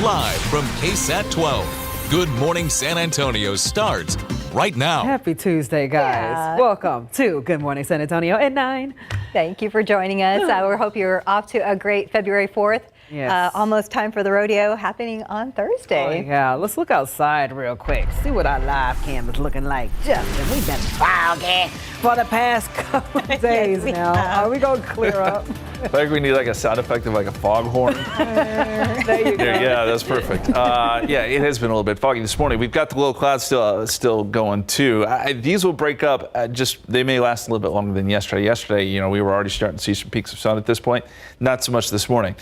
Live from KSAT 12. Good Morning San Antonio starts right now. Happy Tuesday, guys. Yeah. Welcome to Good Morning San Antonio at 9. Thank you for joining us. We hope you're off to a great February 4th. Yes. Almost time for the rodeo happening on Thursday. Oh, yeah, let's look outside real quick. See what our live cam is looking like. Justin, we've been foggy for the past couple of days now. Are we going to clear up? I think we need like a sound effect of like a foghorn. There you go. Yeah, that's perfect. Yeah, it has been a little bit foggy this morning. We've got the low clouds still going too. These will break up. They may last a little bit longer than yesterday. Yesterday, we were already starting to see some peaks of sun at this point. Not so much this morning.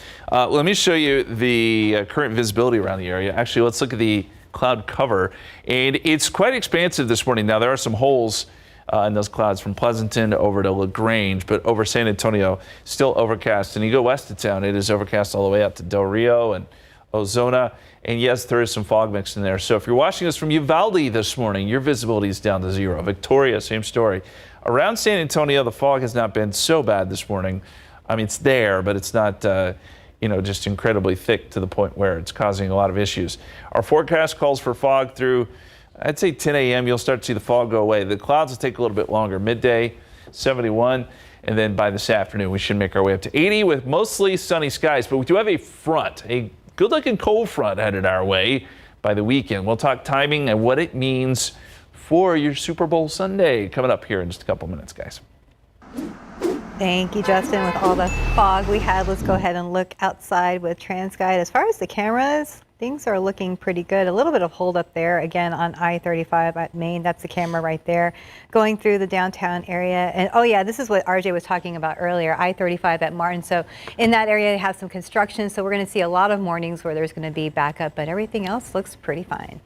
Let me show you the current visibility around the area. Actually, let's look at the cloud cover, and it's quite expansive this morning. Now there are some holes in those clouds from Pleasanton over to LaGrange, but over San Antonio, still overcast. And you go west of town, it is overcast all the way out to Del Rio and Ozona. And yes, there is some fog mixed in there. So if you're watching us from Uvalde this morning, your visibility is down to 0. Victoria, same story. Around San Antonio, the fog has not been so bad this morning. I mean, it's there, but it's not, just incredibly thick to the point where it's causing a lot of issues. Our forecast calls for fog through, I'd say 10 a.m. You'll start to see the fog go away. The clouds will take a little bit longer. Midday, 71. And then by this afternoon, we should make our way up to 80 with mostly sunny skies. But we do have a front, a good-looking cold front headed our way by the weekend. We'll talk timing and what it means for your Super Bowl Sunday coming up here in just a couple minutes, guys. Thank you, Justin. With all the fog we had, let's go ahead and look outside with TransGuide. As far as the cameras, things are looking pretty good. A little bit of holdup there, again, on I-35 at Main. That's the camera right there going through the downtown area. And, oh, yeah, this is what RJ was talking about earlier, I-35 at Martin. So in that area, they have some construction. So we're going to see a lot of mornings where there's going to be backup, but everything else looks pretty fine.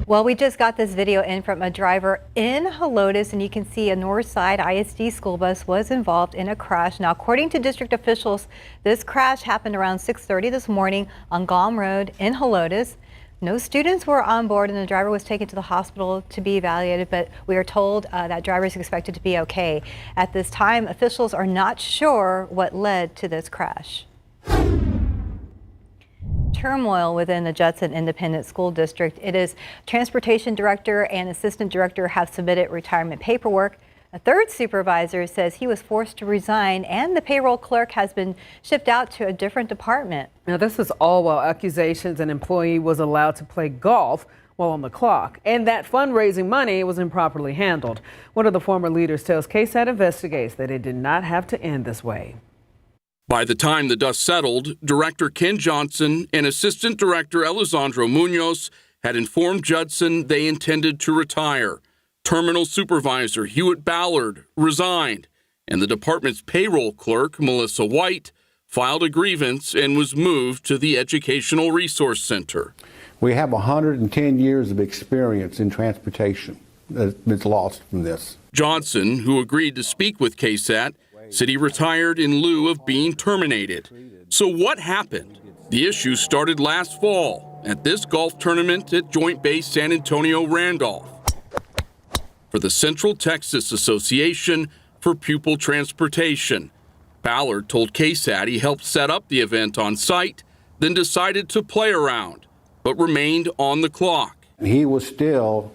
Well, we just got this video in from a driver in Helotes, and you can see a Northside ISD school bus was involved in a crash. Now, according to district officials, this crash happened around 6:30 this morning on Galm Road in Helotes. No students were on board, and the driver was taken to the hospital to be evaluated, but we are told that driver is expected to be okay. At this time, officials are not sure what led to this crash. Turmoil within the Judson Independent School District. It is transportation director and assistant director have submitted retirement paperwork. A third supervisor says he was forced to resign, and the payroll clerk has been shipped out to a different department. Now, this is all while accusations an employee was allowed to play golf while on the clock, and that fundraising money was improperly handled. One of the former leaders tells KSAT investigates that it did not have to end this way. By the time the dust settled, Director Ken Johnson and Assistant Director Alessandro Munoz had informed Judson they intended to retire. Terminal Supervisor Hewitt Ballard resigned, and the department's payroll clerk, Melissa White, filed a grievance and was moved to the Educational Resource Center. We have 110 years of experience in transportation that's lost from this. Johnson, who agreed to speak with KSAT, said he retired in lieu of being terminated. So what happened? The issue started last fall at this golf tournament at Joint Base San Antonio Randolph for the Central Texas Association for Pupil Transportation. Ballard told KSAT he helped set up the event on site, then decided to play around, but remained on the clock. He was still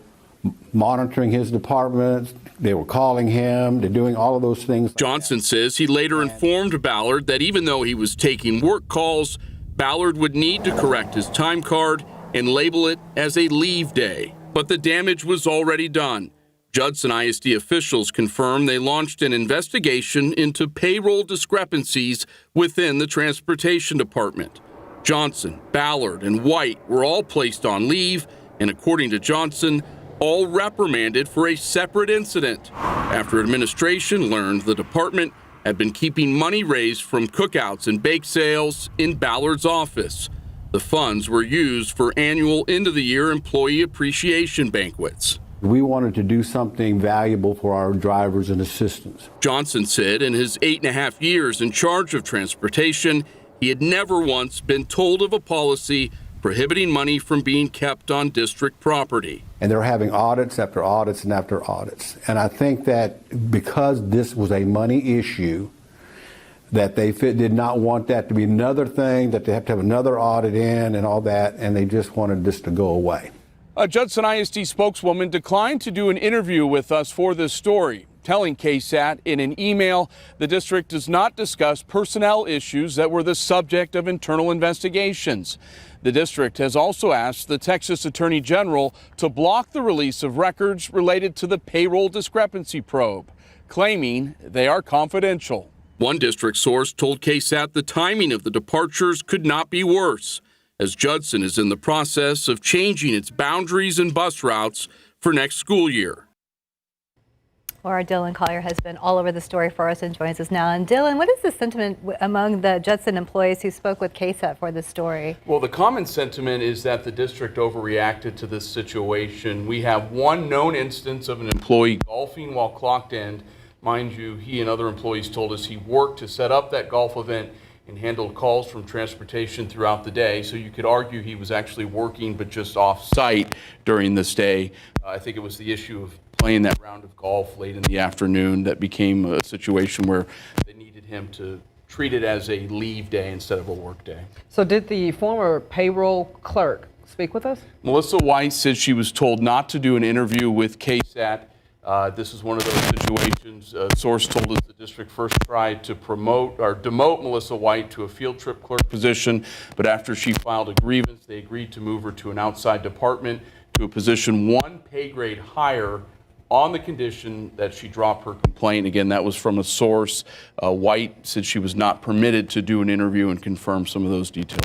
monitoring his department. They were calling him. They're doing all of those things. Johnson says he later informed Ballard that even though he was taking work calls, Ballard would need to correct his time card and label it as a leave day. But the damage was already done. Judson ISD officials confirmed they launched an investigation into payroll discrepancies within the transportation department. Johnson, Ballard, and White were all placed on leave, and according to Johnson, all reprimanded for a separate incident after administration learned the department had been keeping money raised from cookouts and bake sales in Ballard's office. The funds were used for annual end-of-the-year employee appreciation banquets. We wanted to do something valuable for our drivers and assistants. Johnson said in his 8.5 years in charge of transportation, he had never once been told of a policy prohibiting money from being kept on district property. And they're having audits after audits and after audits. And I think that because this was a money issue, that they did not want that to be another thing, that they have to have another audit in and all that, and they just wanted this to go away. A Judson ISD spokeswoman declined to do an interview with us for this story, telling KSAT in an email the district does not discuss personnel issues that were the subject of internal investigations. The district has also asked the Texas Attorney General to block the release of records related to the payroll discrepancy probe, claiming they are confidential. One district source told KSAT the timing of the departures could not be worse, as Judson is in the process of changing its boundaries and bus routes for next school year. Laura Dylan Collier has been all over the story for us and joins us now. And Dylan, what is the sentiment among the Judson employees who spoke with KSAT for this story? Well, the common sentiment is that the district overreacted to this situation. We have one known instance of an employee golfing while clocked in. Mind you, he and other employees told us he worked to set up that golf event and handled calls from transportation throughout the day. So you could argue he was actually working, but just off-site during this day. I think it was the issue of playing that round of golf late in the afternoon that became a situation where they needed him to treat it as a leave day instead of a work day. So did the former payroll clerk speak with us? Melissa White said she was told not to do an interview with KSAT. This is one of those situations. A source told us the district first tried to promote or demote Melissa White to a field trip clerk position, but after she filed a grievance, they agreed to move her to an outside department to a position one pay grade higher on the condition that she drop her complaint. Again, that was from a source. White said she was not permitted to do an interview and confirm some of those details.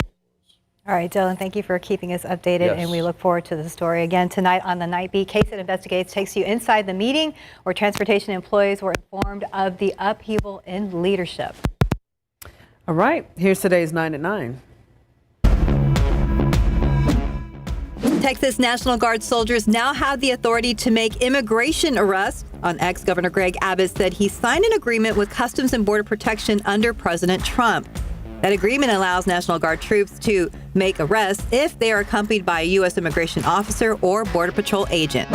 All right, Dylan, thank you for keeping us updated, Yes. and we look forward to the story. Again, tonight on the Night Beat, KSAT Investigates takes you inside the meeting where transportation employees were informed of the upheaval in leadership. All right, here's today's 9 at 9. Texas National Guard soldiers now have the authority to make immigration arrests. On X, Governor Greg Abbott said he signed an agreement with Customs and Border Protection under President Trump. That agreement allows National Guard troops to make arrests if they are accompanied by a U.S. immigration officer or Border Patrol agent.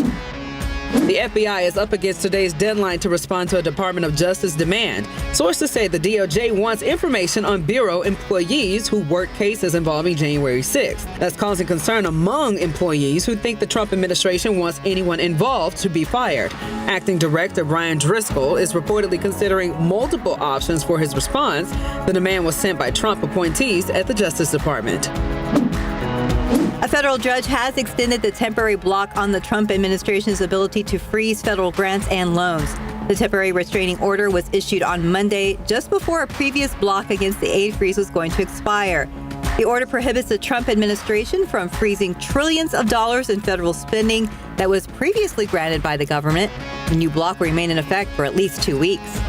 The FBI is up against today's deadline to respond to a Department of Justice demand. Sources say the DOJ wants information on Bureau employees who worked cases involving January 6th. That's causing concern among employees who think the Trump administration wants anyone involved to be fired. Acting Director Brian Driscoll is reportedly considering multiple options for his response. The demand was sent by Trump appointees at the Justice Department. A federal judge has extended the temporary block on the Trump administration's ability to freeze federal grants and loans. The temporary restraining order was issued on Monday, just before a previous block against the aid freeze was going to expire. The order prohibits the Trump administration from freezing trillions of dollars in federal spending that was previously granted by the government. The new block will remain in effect for at least 2 weeks.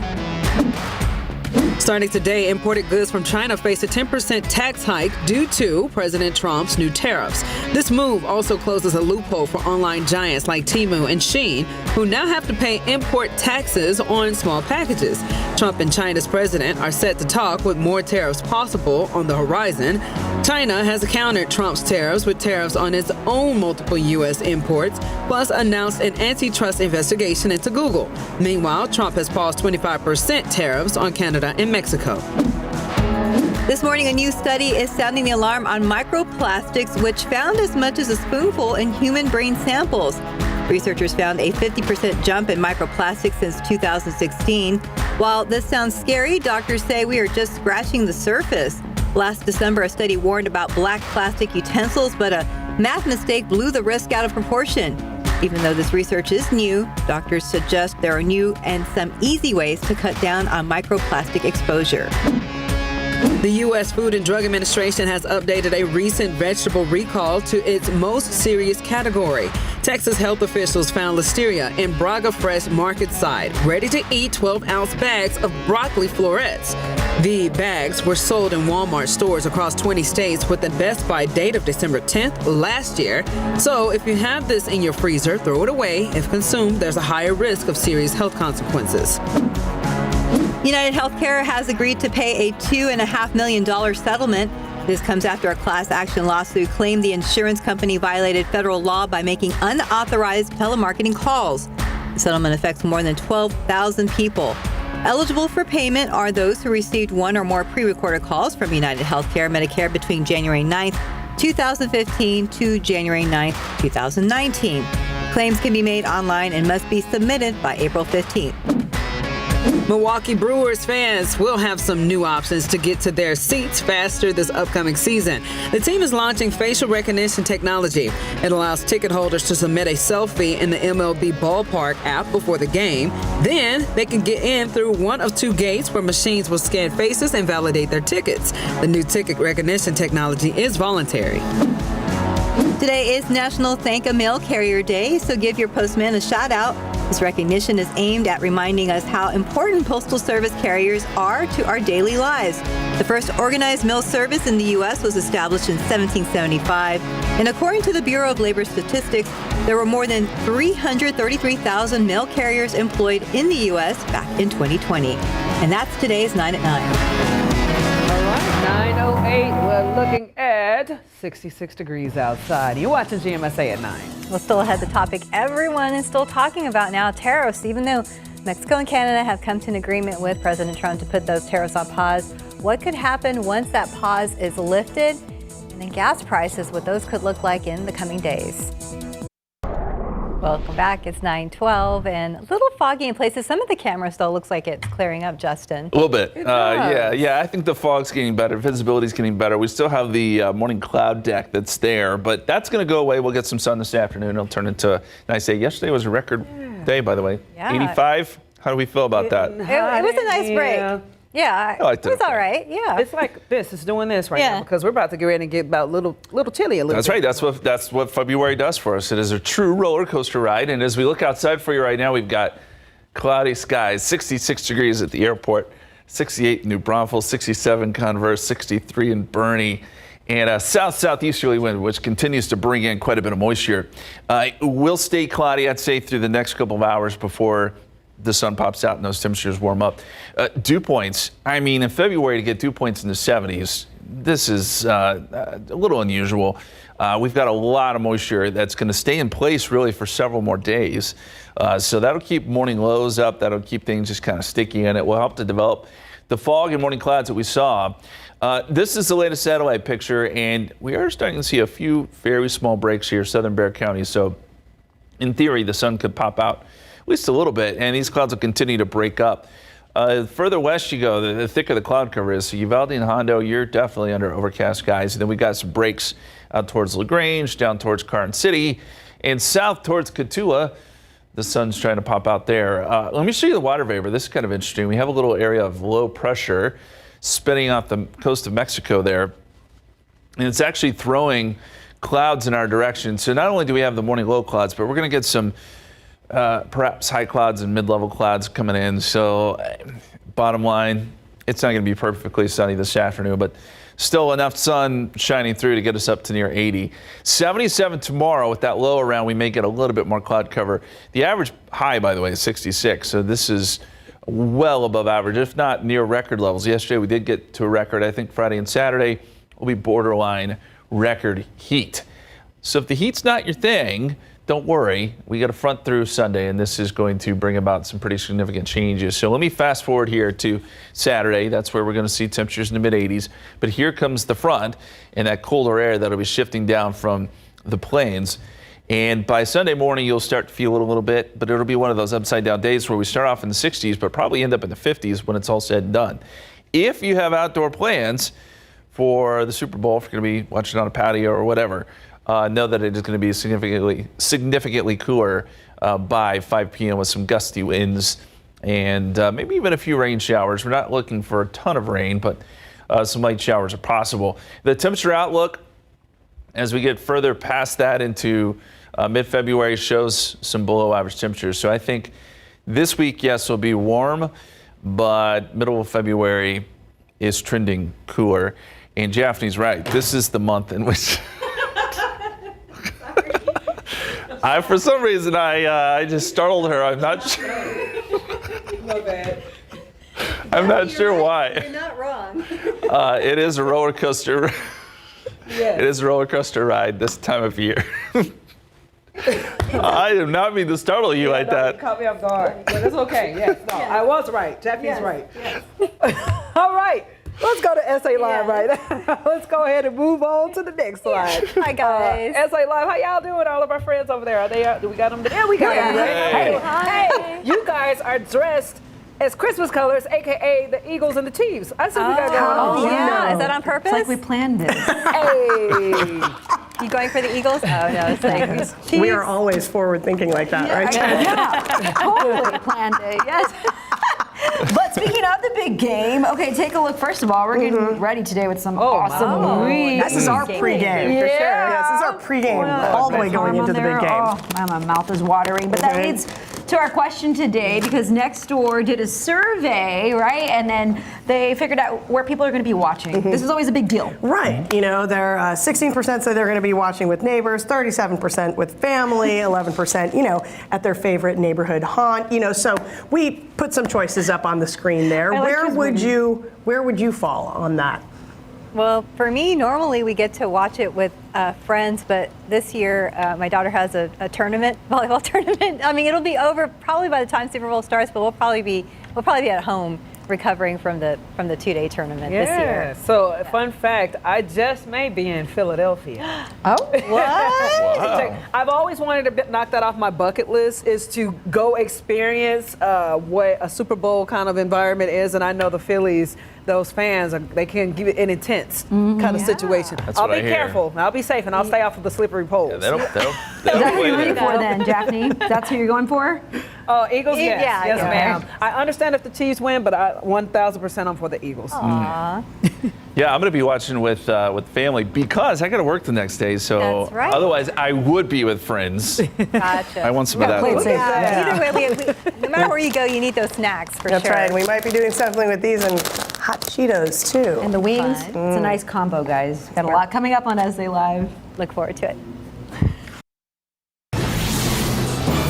Starting today, imported goods from China face a 10% tax hike due to President Trump's new tariffs. This move also closes a loophole for online giants like Temu and Shein, who now have to pay import taxes on small packages. Trump and China's president are set to talk with more tariffs possible on the horizon. China has countered Trump's tariffs with tariffs on its own multiple U.S. imports, plus announced an antitrust investigation into Google. Meanwhile, Trump has paused 25% tariffs on Canada and Mexico. This morning, a new study is sounding the alarm on microplastics, which found as much as a spoonful in human brain samples. Researchers found a 50% jump in microplastics since 2016. While this sounds scary, doctors say we are just scratching the surface. Last December, a study warned about black plastic utensils, but a math mistake blew the risk out of proportion. Even though this research is new, doctors suggest there are new and some easy ways to cut down on microplastic exposure. The U.S. Food and Drug Administration has updated a recent vegetable recall to its most serious category. Texas health officials found listeria in Braga Fresh Market side, ready-to-eat 12-ounce bags of broccoli florets. The bags were sold in Walmart stores across 20 states with a Best By date of December 10th last year. So if you have this in your freezer, throw it away. If consumed, there's a higher risk of serious health consequences. United Healthcare has agreed to pay a $2.5 million settlement. This comes after a class action lawsuit claimed the insurance company violated federal law by making unauthorized telemarketing calls. The settlement affects more than 12,000 people. Eligible for payment are those who received one or more pre-recorded calls from United Healthcare Medicare between January 9th, 2015 to January 9th, 2019. Claims can be made online and must be submitted by April 15th. Milwaukee Brewers fans will have some new options to get to their seats faster this upcoming season. The team is launching facial recognition technology. It allows ticket holders to submit a selfie in the MLB Ballpark app before the game. Then they can get in through one of two gates where machines will scan faces and validate their tickets. The new ticket recognition technology is voluntary. Today is National Thank a Mail Carrier Day, so give your postman a shout out. This recognition is aimed at reminding us how important postal service carriers are to our daily lives. The first organized mail service in the U.S. was established in 1775, and according to the Bureau of Labor Statistics, there were more than 333,000 mail carriers employed in the U.S. back in 2020. And that's today's 9 at 9. All right, 9:08. We're looking at 66 degrees outside. You're watching GMSA at 9. Well, still ahead, the topic everyone is still talking about now, tariffs. Even though Mexico and Canada have come to an agreement with President Trump to put those tariffs on pause, what could happen once that pause is lifted? And then gas prices, what those could look like in the coming days. Welcome back. It's 9:12 and a little foggy in places. Some of the cameras, though, looks like it's clearing up, Justin. A little bit. Yeah. I think the fog's getting better. Visibility's getting better. We still have the morning cloud deck that's there, but that's going to go away. We'll get some sun this afternoon. It'll turn into a nice day. Yesterday was a record day, by the way. Yeah. 85. How do we feel about that? It was a nice break. Yeah, I liked it. It was all right. Yeah. It's like this. It's doing this right now because we're about to get ready and get about little chilly a little That's bit. right. That's what February does for us. It is a true roller coaster ride. And as we look outside for you right now, we've got cloudy skies, 66 degrees at the airport, 68 in New Braunfels, 67 Converse, 63 in Bernie, and a southeasterly wind, which continues to bring in quite a bit of moisture. It will stay cloudy, I'd say, through the next couple of hours before the sun pops out and those temperatures warm up. Dew points, I mean, in February to get dew points in the 70s, this is a little unusual. We've got a lot of moisture that's going to stay in place really for several more days. So that'll keep morning lows up. That'll keep things just kind of sticky, and it will help to develop the fog and morning clouds that we saw. This is the latest satellite picture, and we are starting to see a few very small breaks here, southern Bexar County. So in theory, the sun could pop out at least a little bit, and these clouds will continue to break up. Further west you go, the thicker the cloud cover is. So Uvalde and Hondo, you're definitely under overcast skies. And then we got some breaks out towards LaGrange, down towards Carson City, and south towards Cotulla. The sun's trying to pop out there. Let me show you the water vapor. This is kind of interesting. We have a little area of low pressure spinning off the coast of Mexico there, and it's actually throwing clouds in our direction. So not only do we have the morning low clouds, but we're going to get some perhaps high clouds and mid-level clouds coming in. So bottom line, it's not going to be perfectly sunny this afternoon, but still enough sun shining through to get us up to near 80. 77 tomorrow. With that low around, we may get a little bit more cloud cover. The average high, by the way, is 66. So this is well above average, if not near record levels. Yesterday we did get to a record. I think Friday and Saturday will be borderline record heat. So if the heat's not your thing, don't worry, we got a front through Sunday, and this is going to bring about some pretty significant changes. So let me fast forward here to Saturday. That's where we're going to see temperatures in the mid-80s. But here comes the front and that colder air that'll be shifting down from the plains. And by Sunday morning, you'll start to feel it a little bit, but it'll be one of those upside-down days where we start off in the 60s, but probably end up in the 50s when it's all said and done. If you have outdoor plans for the Super Bowl, if you're going to be watching on a patio or whatever, know that it is going to be significantly cooler by 5 p.m. with some gusty winds and maybe even a few rain showers. We're not looking for a ton of rain, but some light showers are possible. The temperature outlook, as we get further past that into mid-February, shows some below average temperatures. So I think this week, yes, will be warm, but middle of February is trending cooler. And Japhani's right. This is the month in which for some reason, I just startled her. I'm not sure. My bad. I'm not sure why. You're not wrong. It is a roller coaster. Yes. It is a roller coaster ride this time of year. I did not mean to startle you like that. You caught me off guard, but it's okay. Yes, no, I was right. Jackie's right. Yes. All right. Let's go to SA Live right now. Let's go ahead and move on to the next slide. Hi, guys. SA Live, how y'all doing? All of our friends over there, are they? Do we got them? Yeah, we got them. Hey, you guys are dressed as Christmas colors, aka the Eagles and the Chiefs. I see we got going on. Oh, yeah. Is that on purpose? It's like we planned this. Hey. You going for the Eagles? Oh, no, it's like Chiefs. We are always forward thinking like that, right? Yeah, totally planned it. Yes. But speaking of the big game, okay, take a look. First of all, we're getting ready today with some awesome reads. This is our pregame, for sure. Yes, this is our pregame, all the way going into the big game. Oh, my mouth is watering. But that leads to our question today, because Nextdoor did a survey, right? And then they figured out where people are going to be watching. This is always a big deal. Right. You know, they're 16% say they're going to be watching with neighbors, 37% with family, 11%, you know, at their favorite neighborhood haunt. You know, so we put some choices up on the screen there. Where would you fall on that? Well, for me, normally we get to watch it with friends, but this year my daughter has a tournament, volleyball tournament. I mean, it'll be over probably by the time Super Bowl starts, but we'll probably be at home recovering from the 2-day tournament this year. So, fun fact, I just may be in Philadelphia. Oh, What? Wow. I've always wanted to knock that off my bucket list, is to go experience what a Super Bowl kind of environment is, and I know the Phillies, those fans, they can give it an intense kind of situation. That's I'll what be I hear. careful, I'll be safe, and I'll stay off of the slippery poles. Yeah, they'll is that who you're rooting for then, Daphne? That's who you're going for? Eagles, yes, Yeah, yes, yeah. ma'am. I understand if the Chiefs win, but 1,000% I'm for the Eagles. Aw. Yeah, I'm going to be watching with family because I got to work the next day. So That's right. otherwise, I would be with friends. Gotcha. I want some of that. play it safe. Either way, no matter where you go, you need those snacks for That's sure. right. We might be doing something with these and hot Cheetos, too. And the wings, Fun. it's a nice combo, guys. Got a lot coming up on SA Live. Look forward to it.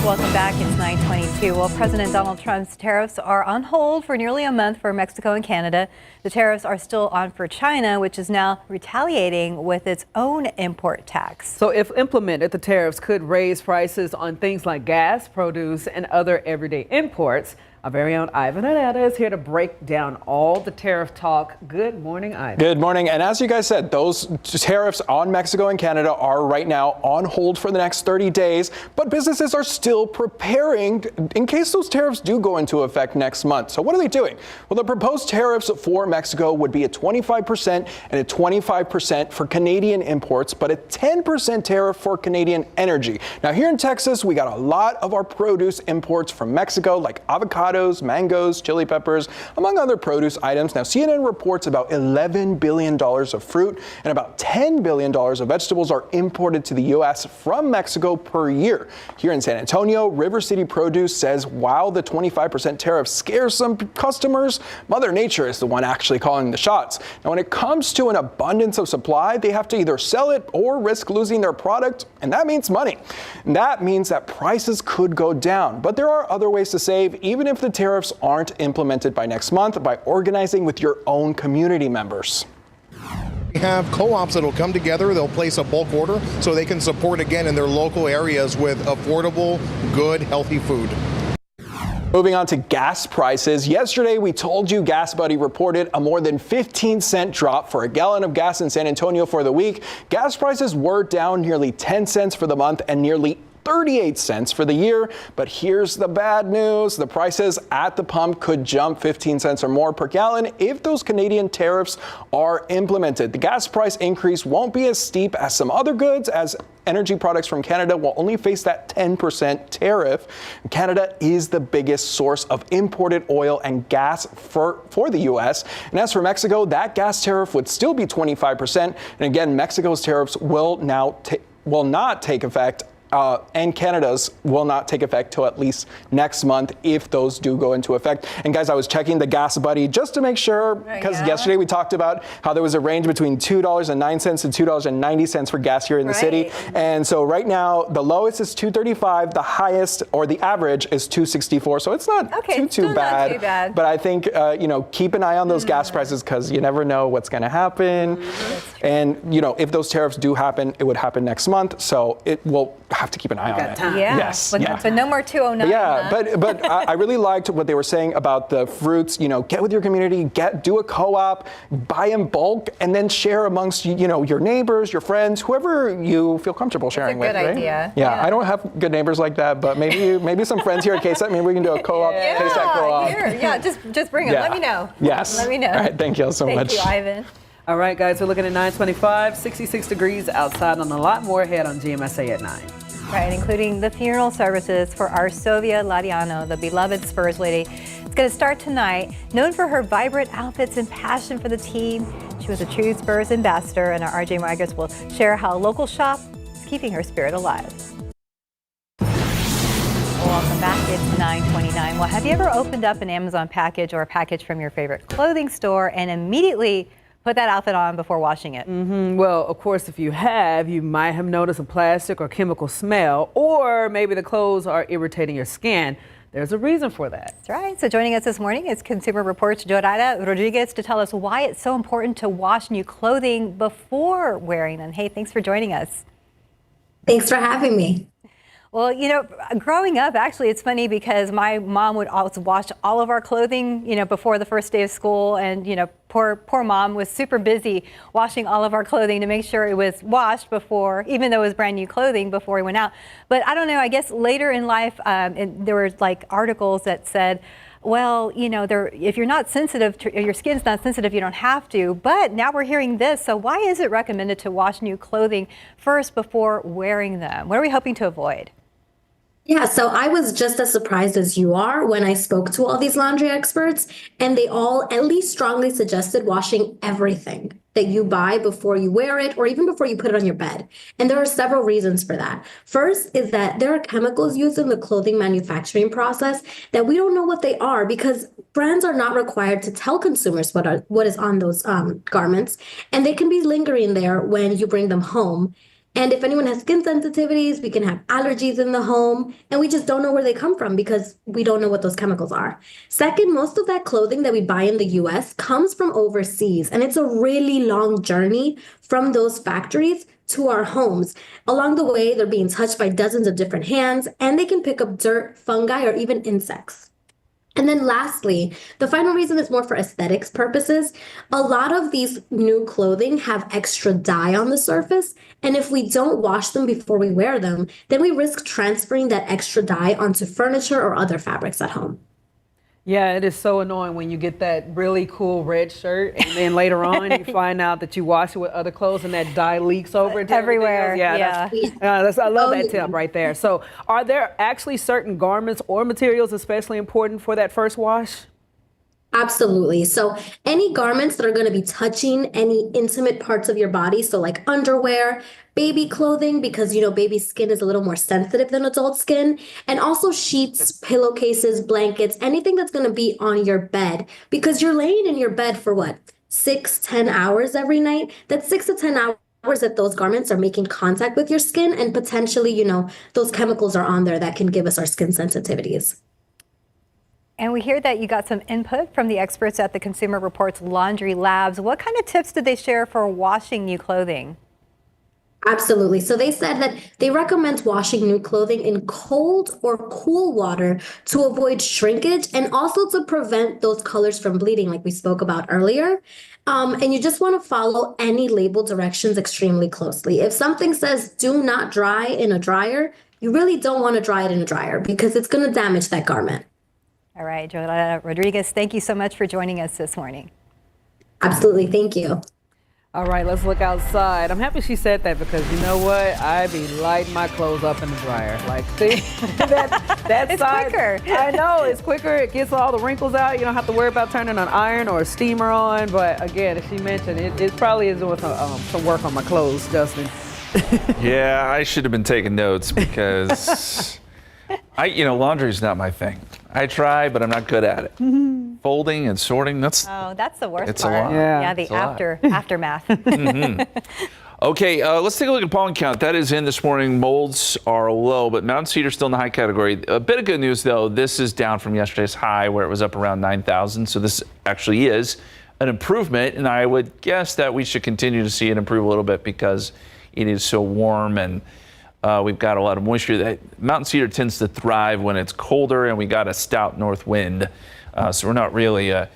Welcome back. It's 9:22. Well, President Donald Trump's tariffs are on hold for nearly a month for Mexico and Canada. The tariffs are still on for China, which is now retaliating with its own import tax. So if implemented, the tariffs could raise prices on things like gas, produce, and other everyday imports. Our very own Ivan Areta is here to break down all the tariff talk. Good morning, Ivan. Good morning. And as you guys said, those tariffs on Mexico and Canada are right now on hold for the next 30 days. But businesses are still preparing in case those tariffs do go into effect next month. So what are they doing? Well, the proposed tariffs for Mexico would be a 25% and a 25% for Canadian imports, but a 10% tariff for Canadian energy. Now, here in Texas, we got a lot of our produce imports from Mexico, like avocados, mangoes, chili peppers, among other produce items. Now, CNN reports about $11 billion of fruit and about $10 billion of vegetables are imported to the U.S. from Mexico per year. Here in San Antonio, River City Produce says while the 25% tariff scares some customers, Mother Nature is the one actually calling the shots. Now, when it comes to an abundance of supply, they have to either sell it or risk losing their product, and that means money. And that means that prices could go down. But there are other ways to save, even if the tariffs aren't implemented by next month, by organizing with your own community members. We have co-ops that will come together, they'll place a bulk order so they can support again in their local areas with affordable, good, healthy food. Moving on to gas prices. Yesterday, we told you Gas Buddy reported a more than 15-cent drop for a gallon of gas in San Antonio for the week. Gas prices were down nearly 10 cents for the month and nearly 38 cents for the year. But here's the bad news. The prices at the pump could jump 15 cents or more per gallon if those Canadian tariffs are implemented. The gas price increase won't be as steep as some other goods, as energy products from Canada will only face that 10% tariff. Canada is the biggest source of imported oil and gas for the U.S. And as for Mexico, that gas tariff would still be 25%. And again, Mexico's tariffs will not take effect. And Canada's will not take effect till at least next month if those do go into effect. And guys, I was checking the Gas Buddy just to make sure, because yesterday we talked about how there was a range between $2.09 and $2.90 for gas here in the city. And so right now, the lowest is $2.35, the highest, or the average, is $2.64. So it's not too bad. Not too bad. But I think, keep an eye on those gas prices, because you never know what's going to happen. That's And, if those tariffs do happen, it would happen next month. So we'll have to keep an eye on it. Yeah. Yes. But no more 209. Yeah, but I really liked what they were saying about the fruits. Get with your community, do a co-op, buy in bulk, and then share amongst your neighbors, your friends, whoever you feel comfortable sharing with. That's a good right? idea. Yeah, I don't have good neighbors like that, but maybe some friends here at KSAT. Maybe we can do a co-op. KSAT co-op. Yeah, just bring them. Yeah. Let me know. Yes. Let me know. All right, thank you all so much. Thank you, Ivan. All right, guys, we're looking at 925, 66 degrees outside, and a lot more ahead on GMSA at 9. Right, including the funeral services for our Sylvia Lariano, the beloved Spurs lady. It's going to start tonight. Known for her vibrant outfits and passion for the team, she was a true Spurs ambassador, and our RJ Margus will share how a local shop is keeping her spirit alive. Welcome back. It's 9:29. Well, have you ever opened up an Amazon package or a package from your favorite clothing store and immediately put that outfit on before washing it? Well, of course, if you have, you might have noticed a plastic or chemical smell, or maybe the clothes are irritating your skin. There's a reason for that. That's right. So joining us this morning is Consumer Reports' Jorada Rodriguez to tell us why it's so important to wash new clothing before wearing them. Hey, thanks for joining us. Thanks for having me. Well, growing up, actually, it's funny because my mom would always wash all of our clothing, before the first day of school. And, poor mom was super busy washing all of our clothing to make sure it was washed before, even though it was brand new clothing, before we went out. But I don't know, I guess later in life, there were articles that said, well, if you're not sensitive, your skin's not sensitive, you don't have to. But now we're hearing this. So why is it recommended to wash new clothing first before wearing them? What are we hoping to avoid? Yeah, so I was just as surprised as you are when I spoke to all these laundry experts, and they all at least strongly suggested washing everything that you buy before you wear it or even before you put it on your bed. And there are several reasons for that. First is that there are chemicals used in the clothing manufacturing process that we don't know what they are because brands are not required to tell consumers what is on those garments, and they can be lingering there when you bring them home. And if anyone has skin sensitivities, we can have allergies in the home, and we just don't know where they come from because we don't know what those chemicals are. Second, most of that clothing that we buy in the US comes from overseas, and it's a really long journey from those factories to our homes. Along the way, they're being touched by dozens of different hands, and they can pick up dirt, fungi, or even insects. And then lastly, the final reason is more for aesthetics purposes. A lot of these new clothing have extra dye on the surface. And if we don't wash them before we wear them, then we risk transferring that extra dye onto furniture or other fabrics at home. Yeah, it is so annoying when you get that really cool red shirt and then later on you find out that you wash it with other clothes and that dye leaks over into everywhere. Yeah. I love that tip right there. So are there actually certain garments or materials especially important for that first wash? Absolutely. So any garments that are going to be touching any intimate parts of your body, so like underwear, baby clothing, because, baby skin is a little more sensitive than adult skin, and also sheets, pillowcases, blankets, anything that's going to be on your bed, because you're laying in your bed for 6-10 hours every night. That's 6 to 10 hours that those garments are making contact with your skin, and potentially, those chemicals are on there that can give us our skin sensitivities. And we hear that you got some input from the experts at the Consumer Reports Laundry Labs. What kind of tips did they share for washing new clothing? Absolutely. So they said that they recommend washing new clothing in cold or cool water to avoid shrinkage and also to prevent those colors from bleeding, like we spoke about earlier. And you just want to follow any label directions extremely closely. If something says do not dry in a dryer, you really don't want to dry it in a dryer because it's going to damage that garment. All right, Jorada Rodriguez, thank you so much for joining us this morning. Absolutely. Thank you. All right, let's look outside. I'm happy she said that because you know what? I be lighting my clothes up in the dryer. See, that it's side, quicker. I know, it's quicker. It gets all the wrinkles out. You don't have to worry about turning an iron or a steamer on. But again, as she mentioned, it probably is doing some work on my clothes, Justin. Yeah, I should have been taking notes because laundry is not my thing. I try, but I'm not good at it. Mm-hmm. Folding and sorting, that's the worst it's part. A lot. Yeah, the aftermath. Mm-hmm. Okay, let's take a look at pollen count. That is in this morning. Molds are low, but Mountain Cedar still in the high category. A bit of good news, though. This is down from yesterday's high where it was up around 9,000. So this actually is an improvement, and I would guess that we should continue to see it improve a little bit because it is so warm and we've got a lot of moisture. Mountain cedar tends to thrive when it's colder and we got a stout north wind, so we're not really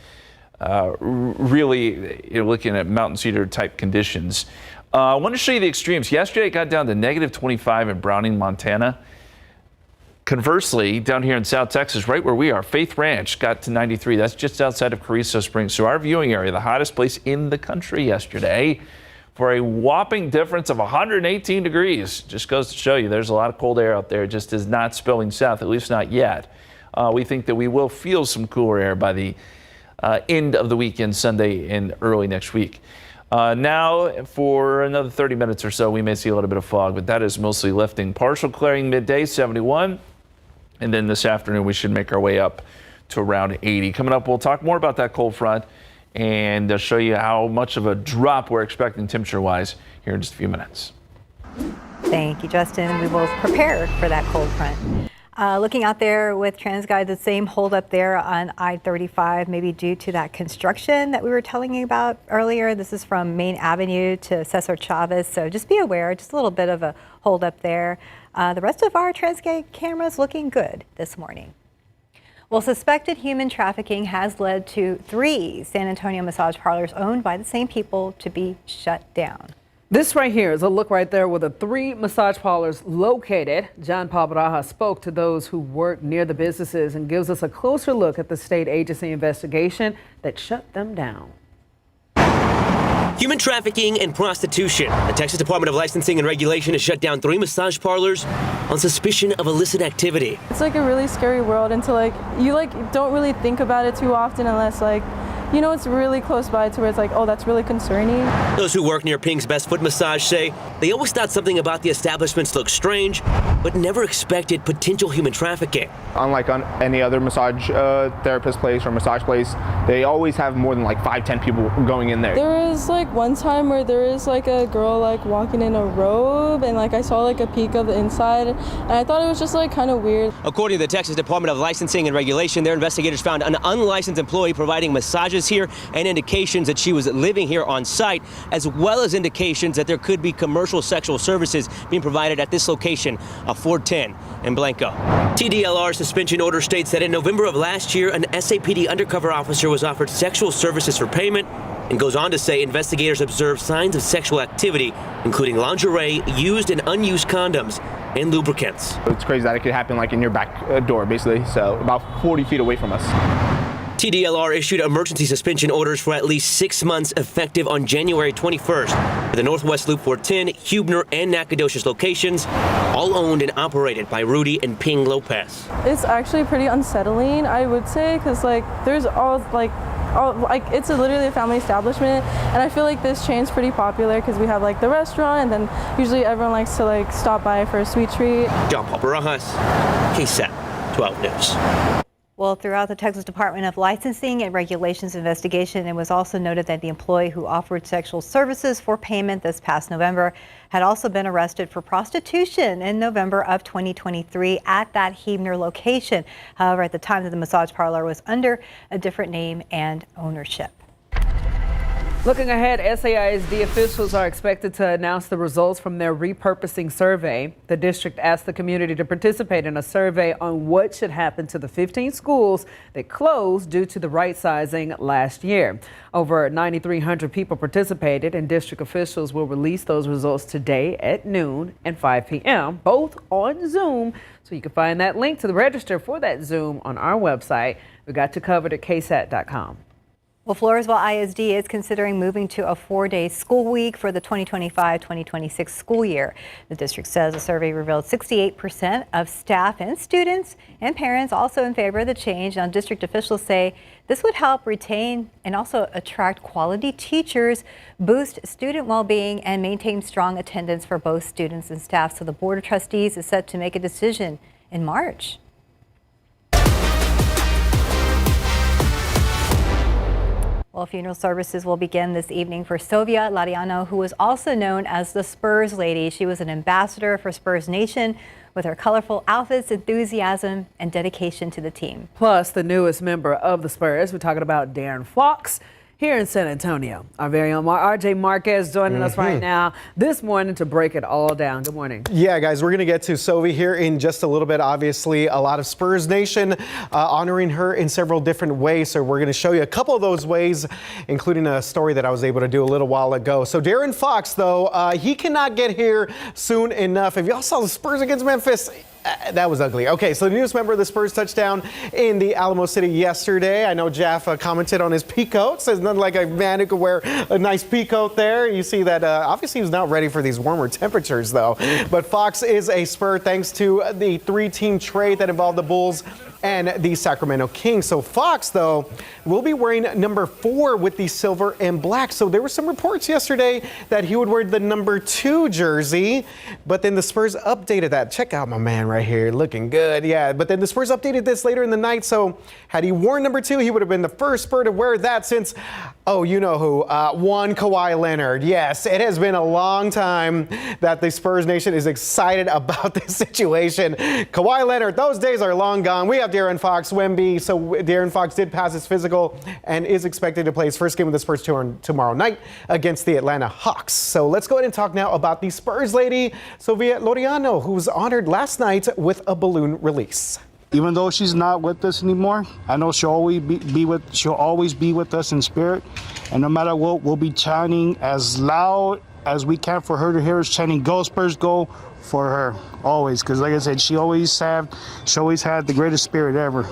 looking at mountain cedar type conditions. I want to show you the extremes. Yesterday it got down to -25 in Browning, Montana. Conversely, down here in South Texas, right where we are, Faith Ranch got to 93. That's just outside of Carrizo Springs. So our viewing area, the hottest place in the country yesterday, for a whopping difference of 118 degrees. Just goes to show you there's a lot of cold air out there. It just is not spilling south, at least not yet. We think that we will feel some cooler air by the end of the weekend, Sunday and early next week. Now, for another 30 minutes or so, we may see a little bit of fog, but that is mostly lifting. Partial clearing midday, 71. And then this afternoon, we should make our way up to around 80. Coming up, we'll talk more about that cold front and show you how much of a drop we're expecting temperature-wise here in just a few minutes. Thank you, Justin. We will prepare for that cold front. Looking out there with TransGuide, the same holdup there on I-35, maybe due to that construction that we were telling you about earlier. This is from Main Avenue to Cesar Chavez, so just be aware, just a little bit of a holdup there. The rest of our TransGuide cameras looking good this morning. Well, suspected human trafficking has led to 3 San Antonio massage parlors owned by the same people to be shut down. This right here is a look right there where the 3 massage parlors located. John Paul Baraja spoke to those who work near the businesses and gives us a closer look at the state agency investigation that shut them down. Human trafficking and prostitution. The Texas Department of Licensing and Regulation has shut down 3 massage parlors on suspicion of illicit activity. It's like a really scary world, and you don't really think about it too often unless it's really close by to where it's like, oh, that's really concerning. Those who work near Pink's Best Foot Massage say they always thought something about the establishments looked strange, but never expected potential human trafficking. Unlike on any other massage therapist place or massage place, they always have more than 5-10 people going in there. There was one time where there is a girl walking in a robe, and I saw a peek of the inside, and I thought it was just kind of weird. According to the Texas Department of Licensing and Regulation, their investigators found an unlicensed employee providing massages here and indications that she was living here on site, as well as indications that there could be commercial sexual services being provided at this location of 410 in Blanco. TDLR suspension order states that in November of last year, an SAPD undercover officer was offered sexual services for payment, and goes on to say investigators observed signs of sexual activity, including lingerie, used and unused condoms, and lubricants. It's crazy that it could happen in your back door, basically, so about 40 feet away from us. TDLR issued emergency suspension orders for at least 6 months effective on January 21st for the Northwest Loop 410, Huebner, and Nacogdoches locations, all owned and operated by Rudy and Ping Lopez. It's actually pretty unsettling, I would say, because there's it's literally a family establishment, and I feel this chain's pretty popular because we have the restaurant, and then usually everyone likes to stop by for a sweet treat. John Paul Barajas, KSAT 12 News. Well, throughout the Texas Department of Licensing and Regulations investigation, it was also noted that the employee who offered sexual services for payment this past November had also been arrested for prostitution in November of 2023 at that Huebner location. However, at the time that the massage parlor was under a different name and ownership. Looking ahead, SAISD officials are expected to announce the results from their repurposing survey. The district asked the community to participate in a survey on what should happen to the 15 schools that closed due to the right sizing last year. Over 9,300 people participated, and district officials will release those results today at noon and 5 p.m., both on Zoom. So you can find that link to the register for that Zoom on our website. We got you covered at KSAT.com. Well, Floresville ISD is considering moving to a 4-day school week for the 2025-2026 school year. The district says a survey revealed 68% of staff and students and parents also in favor of the change. Now, district officials say this would help retain and also attract quality teachers, boost student well-being, and maintain strong attendance for both students and staff. So the Board of Trustees is set to make a decision in March. Well, funeral services will begin this evening for Sylvia Lariano, who was also known as the Spurs Lady. She was an ambassador for Spurs Nation with her colorful outfits, enthusiasm, and dedication to the team. Plus, the newest member of the Spurs, we're talking about Darren Fox. here in San Antonio. Our very own RJ Marquez joining us right now this morning to break it all down. Good morning. Yeah, guys, we're going to get to Sovi here in just a little bit. Obviously, a lot of Spurs Nation honoring her in several different ways. So we're going to show you a couple of those ways, including a story that I was able to do a little while ago. So De'Aaron Fox, though, he cannot get here soon enough. If y'all saw the Spurs against Memphis, that was ugly. Okay, so the newest member of the Spurs touchdown in the Alamo City yesterday. I know Jeff commented on his peacoat. Says nothing like a man who could wear a nice peacoat there. You see that obviously he was not ready for these warmer temperatures, though. But Fox is a Spur thanks to the three-team trade that involved the Bulls and the Sacramento Kings. So Fox, though, will be wearing number 4 with the silver and black. So there were some reports yesterday that he would wear the number 2 jersey, but then the Spurs updated that. Check out my man right here, looking good. Yeah, but then the Spurs updated this later in the night. So had he worn number 2, he would have been the first Spur to wear that since, oh, you know who, one Kawhi Leonard. Yes, it has been a long time that the Spurs Nation is excited about this situation. Kawhi Leonard, those days are long gone. We have De'Aaron Fox, Wemby. So De'Aaron Fox did pass his physical and is expected to play his first game with the Spurs tomorrow night against the Atlanta Hawks. So let's go ahead and talk now about the Spurs lady, Sylvia Loriano, who was honored last night with a balloon release. Even though she's not with us anymore, I know she'll always be with us in spirit. And no matter what, we'll be chanting as loud as we can for her to hear us chanting, "Go Spurs, go," for her always. Because like I said, she always had the greatest spirit ever.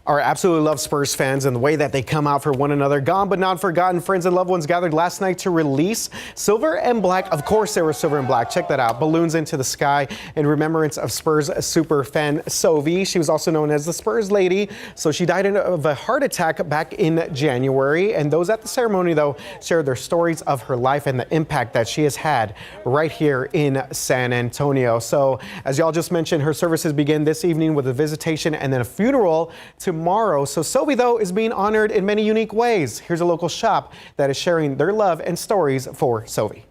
All right, absolutely love Spurs fans and the way that they come out for one another. Gone but not forgotten. Friends and loved ones gathered last night to release silver and black. Of course, there was silver and black. Check that out. Balloons into the sky in remembrance of Spurs super fan Sovi. She was also known as the Spurs lady. So she died of a heart attack back in January. And those at the ceremony, though, shared their stories of her life and the impact that she has had right here in San Antonio. So as y'all just mentioned, her services begin this evening with a visitation and then a funeral tomorrow. So Sovi, though, is being honored in many unique ways. Here's a local shop that is sharing their love and stories for Sovi.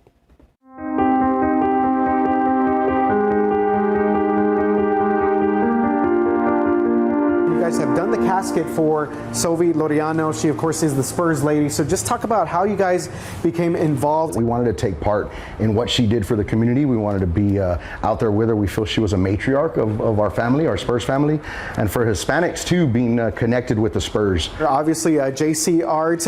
Guys have done the casket for Sovi Loriano. She, of course, is the Spurs lady. So just talk about how you guys became involved. We wanted to take part in what she did for the community. We wanted to be out there with her. We feel she was a matriarch of our family, our Spurs family. And for Hispanics, too, being connected with the Spurs. Obviously, JC Art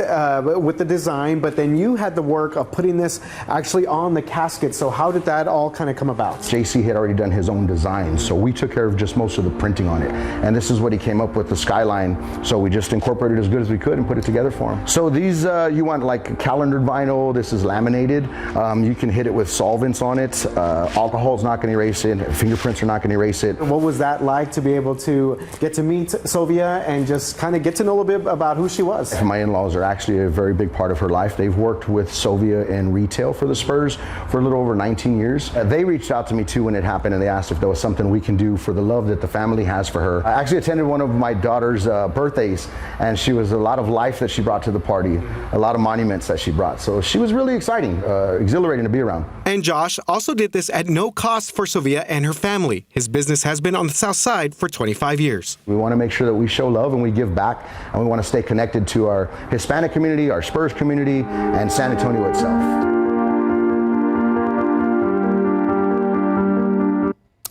with the design, but then you had the work of putting this actually on the casket. So how did that all kind of come about? JC had already done his own design, so we took care of just most of the printing on it. And this is what he came up with the skyline, so we just incorporated as good as we could and put it together for him. So these you want like calendared vinyl. This is laminated. You can hit it with solvents on it. Alcohol's not going to erase it. Fingerprints are not going to erase it. What was that like to be able to get to meet Sylvia and just kind of get to know a little bit about who she was? My in-laws are actually a very big part of her life. They've worked with Sylvia in retail for the Spurs for a little over 19 years. They reached out to me too when it happened, and they asked if there was something we can do for the love that the family has for her. I actually attended one of my daughter's birthdays, and she was a lot of life that she brought to the party, a lot of monuments that she brought. So she was really exciting, exhilarating to be around. And Josh also did this at no cost for Sylvia and her family. His business has been on the South Side for 25 years. We want to make sure that we show love and we give back, and we want to stay connected to our Hispanic community, our Spurs community, and San Antonio itself.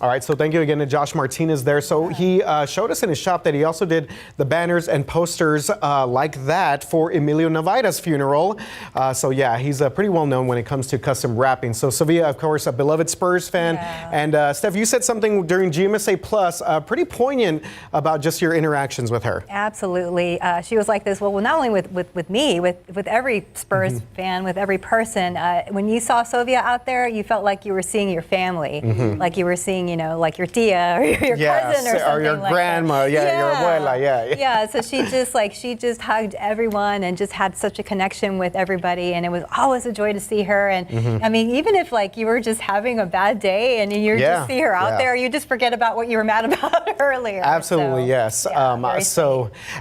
All right, so thank you again to Josh Martinez there. So he showed us in his shop that he also did the banners and posters like that for Emilio Navaita's funeral. So yeah, he's pretty well known when it comes to custom wrapping. So Sylvia, of course, a beloved Spurs fan. Yeah. And Steph, you said something during GMSA Plus pretty poignant about just your interactions with her. Absolutely. She was like this, well, not only with me, with every Spurs fan, with every person. When you saw Sylvia out there, you felt like you were seeing your family, like you were seeing, you know, like your tia or your cousin or something, or your like grandma, that. your abuela, yeah. So she just hugged everyone and just had such a connection with everybody, and it was always a joy to see her. And I mean, even if like you were just having a bad day and you just see her out there, you just forget about what you were mad about earlier. Absolutely, so, yes.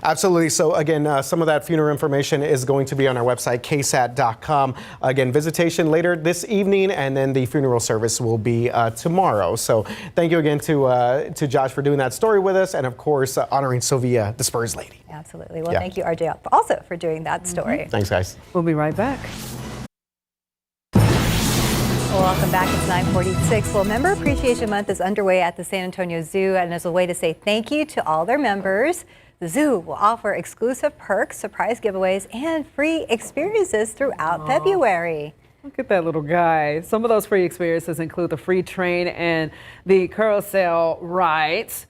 Absolutely. So again, some of that funeral information is going to be on our website, KSAT.com. Again, visitation later this evening, and then the funeral service will be tomorrow. So thank you again to Josh for doing that story with us, and of course honoring Sylvia, the Spurs lady. Absolutely. Well, thank you, RJ, also for doing that story. Thanks, guys. We'll be right back. Welcome back. It's 9:46. Well, Member Appreciation Month is underway at the San Antonio Zoo, and as a way to say thank you to all their members, the zoo will offer exclusive perks, surprise giveaways, and free experiences throughout February. Look at that little guy. Some of those free experiences include the free train and the carousel rides,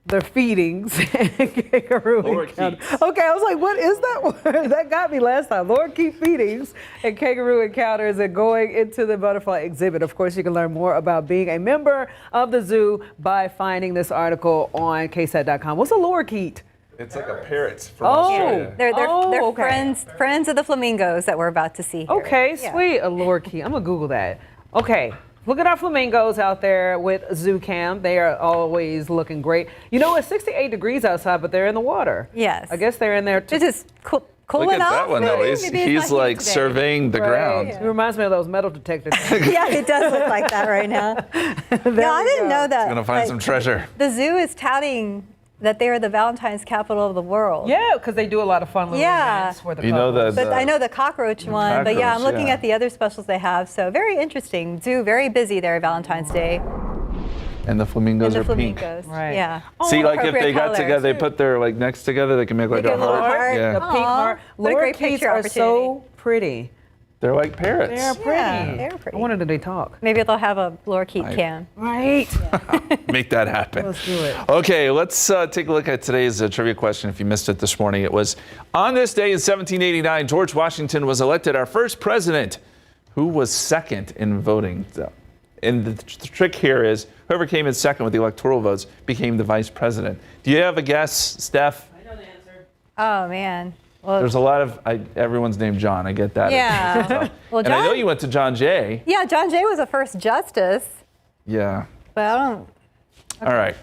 their feedings, and kangaroo encounter. Okay, I was like, what is that word? That got me last time. Lord Keep feedings and kangaroo encounters and going into the butterfly exhibit. Of course, you can learn more about being a member of the zoo by finding this article on KSAT.com. What's a lorikeet? It's like a parrot from Australia. They're friends of the flamingos that we're about to see here. Okay, sweet. A lorikeet. I'm going to Google that. Okay. Look at our flamingos out there with Zoo Cam. They are always looking great. You know, it's 68 degrees outside, but they're in the water. Yes. I guess they're in there. This is cool Look at enough. that one, though. He's like surveying the ground. It reminds me of those metal detectors. Yeah, it does look like that right now. No, I didn't know that. He's going to find some treasure. The zoo is touting that they are the Valentine's capital of the world. Yeah, because they do a lot of fun little events for the couples. But I know the cockroach one, but yeah, I'm looking at the other specials they have. So very interesting. Zoo, very busy there Valentine's Day. And the flamingos are pink. Right. Yeah. See, like if they got together, they put their like necks together, they can make like a heart. Yeah. A pink heart. Lorikeets are so pretty. They're like parrots. They're pretty. Yeah, they're pretty. I wonder, do they talk? Maybe they'll have a lorikeet cam. Right. Make that happen. Let's do it. Okay, let's take a look at today's trivia question. If you missed it this morning, it was, on this day in 1789, George Washington was elected our first president. Who was second in voting? And the trick here is whoever came in second with the electoral votes became the vice president. Do you have a guess, Steph? I know the answer. Oh, man. Well, there's a lot of, everyone's named John. I get that. Yeah. Well, and I know you went to John Jay. Yeah, John Jay was the first justice. Yeah. But I don't. Okay. All right.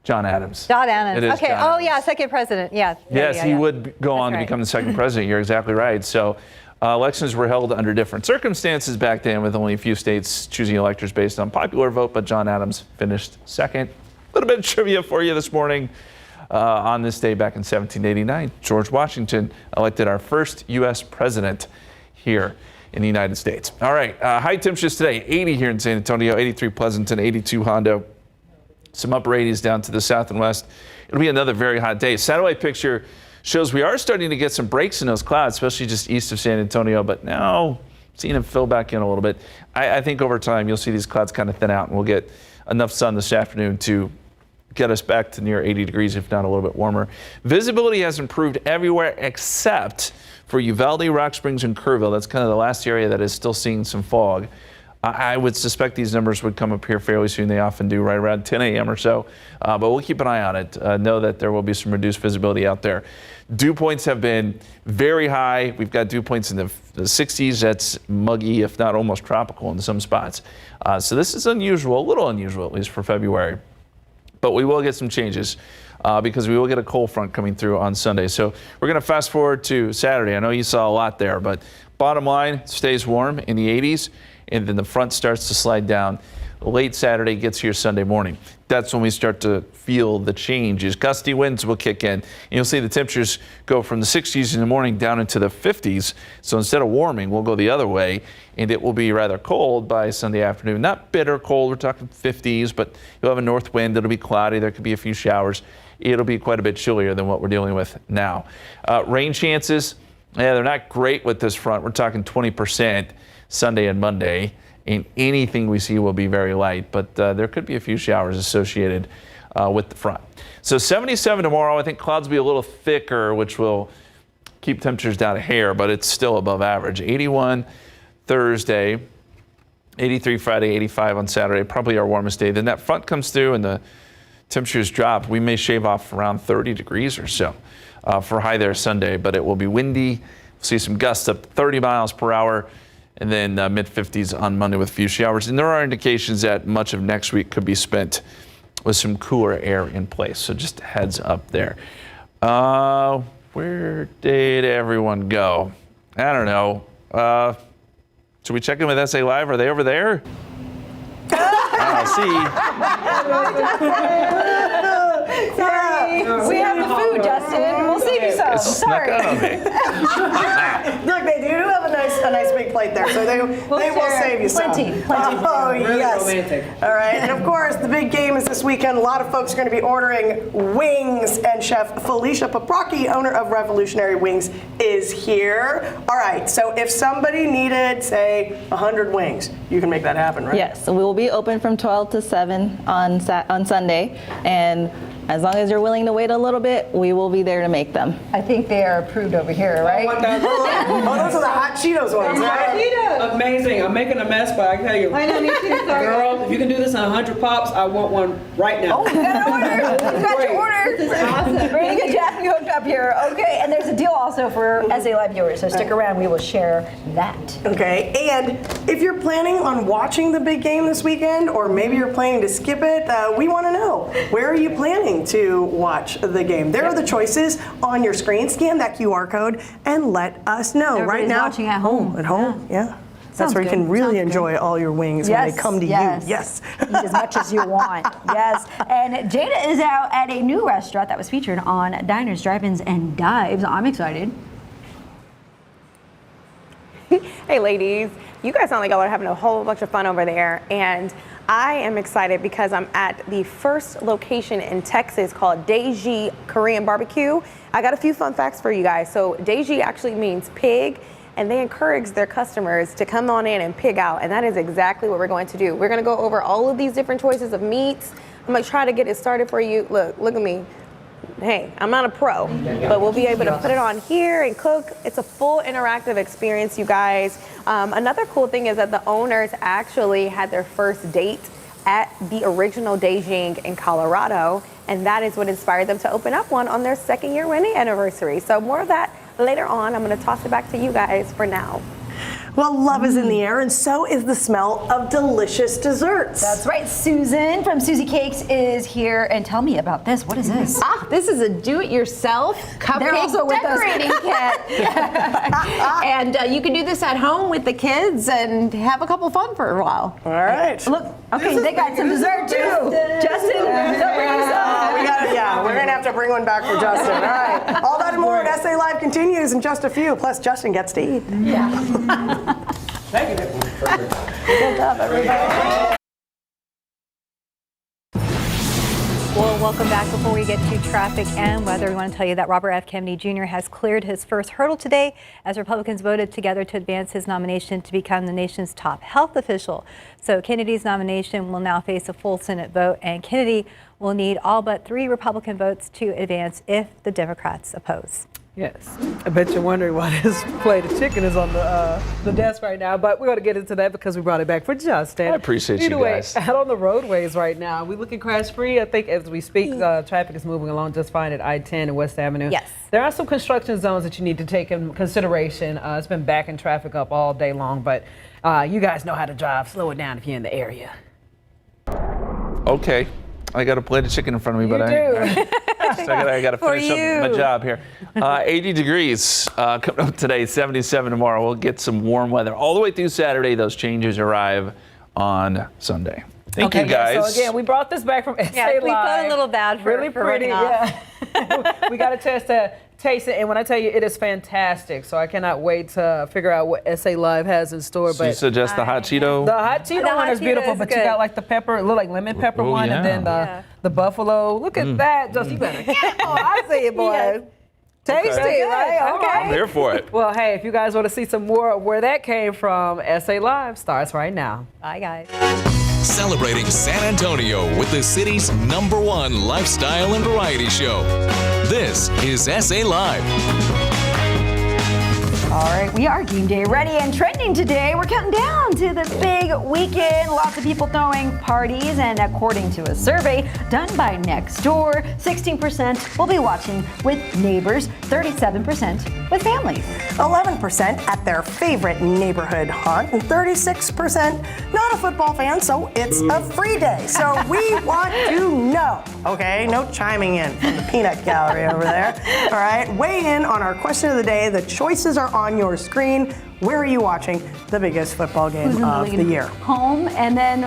John Adams. John Adams. It is okay. John Yeah, second president. Yeah. Yes, he would go on to become the second president. You're exactly right. So elections were held under different circumstances back then, with only a few states choosing electors based on popular vote, but John Adams finished second. A little bit of trivia for you this morning. On this day back in 1789, George Washington elected our first U.S. president here in the United States. All right, high temperatures today, 80 here in San Antonio, 83 Pleasanton, 82 Hondo. Some upper 80s down to the south and west. It'll be another very hot day. Satellite picture shows we are starting to get some breaks in those clouds, especially just east of San Antonio, but now seeing them fill back in a little bit. I think over time you'll see these clouds kind of thin out and we'll get enough sun this afternoon to get us back to near 80 degrees, if not a little bit warmer. Visibility has improved everywhere except for Uvalde, Rock Springs, and Kerrville. That's kind of the last area that is still seeing some fog. I would suspect these numbers would come up here fairly soon. They often do, right around 10 a.m. or so. But we'll keep an eye on it. Know that there will be some reduced visibility out there. Dew points have been very high. We've got dew points in the 60s. That's muggy, if not almost tropical in some spots. So this is unusual, a little unusual at least for February. But we will get some changes because we will get a cold front coming through on Sunday. So we're going to fast forward to Saturday. I know you saw a lot there, but bottom line, stays warm in the 80s, and then the front starts to slide down. Late Saturday gets here Sunday morning. That's when we start to feel the changes. Gusty winds will kick in. And you'll see the temperatures go from the 60s in the morning down into the 50s. So instead of warming, we'll go the other way, and it will be rather cold by Sunday afternoon. Not bitter cold, we're talking 50s, but you'll have a north wind. It'll be cloudy. There could be a few showers. It'll be quite a bit chillier than what we're dealing with now. Rain chances, they're not great with this front. We're talking 20% Sunday and Monday. And anything we see will be very light, but there could be a few showers associated with the front. So 77 tomorrow. I think clouds will be a little thicker, which will keep temperatures down a hair, but it's still above average. 81 Thursday, 83 Friday, 85 on Saturday, probably our warmest day. Then that front comes through and the temperatures drop. We may shave off around 30 degrees or so for high there Sunday, but it will be windy. We'll see some gusts up to 30 miles per hour. And then mid-50s on Monday with a few showers. And there are indications that much of next week could be spent with some cooler air in place. So just a heads up there. Where did everyone go? I don't know. Should we check in with SA Live? Are they over there? Sorry. We have the food, Justin. We'll save you some. Sorry. Look, they do have a nice big plate there, so they will save you some. Plenty. Oh, Really yes. romantic. All right, and of course, the big game is this weekend. A lot of folks are going to be ordering wings, and Chef Felicia Paprocki, owner of Revolutionary Wings, is here. All right, so if somebody needed, say, 100 wings, you can make that happen, right? Yes, so we will be open from 12 to 7 on Sunday, and as long as you're willing to wait a little bit, we will be there to make them. I think they are approved over here, right? Oh, those are the hot Cheetos ones, right? Amazing. I'm making a mess, but I tell you. I know, me too. Sorry. Girl, if you can do this in 100 pops, I want one right now. Oh, you got an order. You got your order. This is awesome. We're going to get Jasmine hooked up here. Okay, and there's a deal also for SA Live viewers, so stick around. We will share that. Okay, and if you're planning on watching the big game this weekend, or maybe you're planning to skip it, we want to know, where are you planning to watch the game? There are the choices on your screen. Scan that QR code and let us know. Everybody's right now, watching at home. At home, yeah. Sounds That's where you can good. really Sounds enjoy good. all your wings when they come to you. Yes. Eat as much as you want. Yes. And Jada is out at a new restaurant that was featured on Diners, Drive-Ins, and Dives. I'm excited. Hey ladies, you guys sound like y'all are having a whole bunch of fun over there, and I am excited because I'm at the first location in Texas called Daeji Korean Barbecue. I got a few fun facts for you guys. So Daeji actually means pig, and they encourage their customers to come on in and pig out, and that is exactly what we're going to do. We're going to go over all of these different choices of meats. I'm going to try to get it started for you. Look at me. Hey, I'm not a pro, but we'll be able to put it on here and cook. It's a full interactive experience, you guys. Another cool thing is that the owners actually had their first date at the original Daeji in Colorado, and that is what inspired them to open up one on their second year wedding anniversary. So more of that later on. I'm going to toss it back to you guys for now. Well, love is in the air, and so is the smell of delicious desserts. That's right. Susan from Susie Cakes is here, and tell me about this. What is this? This is a do-it-yourself cupcake decorating kit. And you can do this at home with the kids and have a couple fun for a while. All right. Look, okay, they got some dessert too. Justin, don't bring us up. We're going to have to bring one back for Justin. All right. All that and more at SA Live continues in just a few. Plus, Justin gets to eat. Yeah. Thank you. Good job, everybody. Well, welcome back. Before we get to traffic and weather, we want to tell you that Robert F. Kennedy Jr. has cleared his first hurdle today as Republicans voted together to advance his nomination to become the nation's top health official. So Kennedy's nomination will now face a full Senate vote, and Kennedy will need all but 3 Republican votes to advance if the Democrats oppose. Yes, I bet you're wondering why this plate of chicken is on the desk right now, but we're going to get into that because we brought it back for Justin. I appreciate you guys. Out on the roadways right now, we looking crash-free. I think as we speak, traffic is moving along just fine at I-10 and West Avenue. Yes. There are some construction zones that you need to take in consideration. It's been backing traffic up all day long, but you guys know how to drive. Slow it down if you're in the area. Okay. I got a plate of chicken in front of me, but I got to finish up my job here. 80 degrees coming up today, 77 tomorrow. We'll get some warm weather all the way through Saturday. Those changes arrive on Sunday. Thank you, guys. So again, we brought this back from SA Live. We felt a little bad for really pretty. We got a chance to taste it, and when I tell you, it is fantastic. So I cannot wait to figure out what SA Live has in store. So you suggest the hot Cheeto? The hot Cheeto one is beautiful, but you got like the pepper, it look like lemon pepper one, and then the buffalo. Look at that, Just you better. I see it, boy. Yes. Tasty, right? Okay. I'm here for it. Well, hey, if you guys want to see some more of where that came from, SA Live starts right now. Bye, guys. Celebrating San Antonio with the city's #1 lifestyle and variety show. This is SA Live. All right, we are game day ready and trending today. We're counting down to the big weekend. Lots of people throwing parties, and according to a survey done by Nextdoor, 16% will be watching with neighbors, 37% with families. 11% at their favorite neighborhood haunt, and 36% not a football fan, so it's a free day. So we want to know, okay? No chiming in from the peanut gallery over there. All right, weigh in on our question of the day. The choices are on your screen. Where are you watching the biggest football game of the year? Home, and then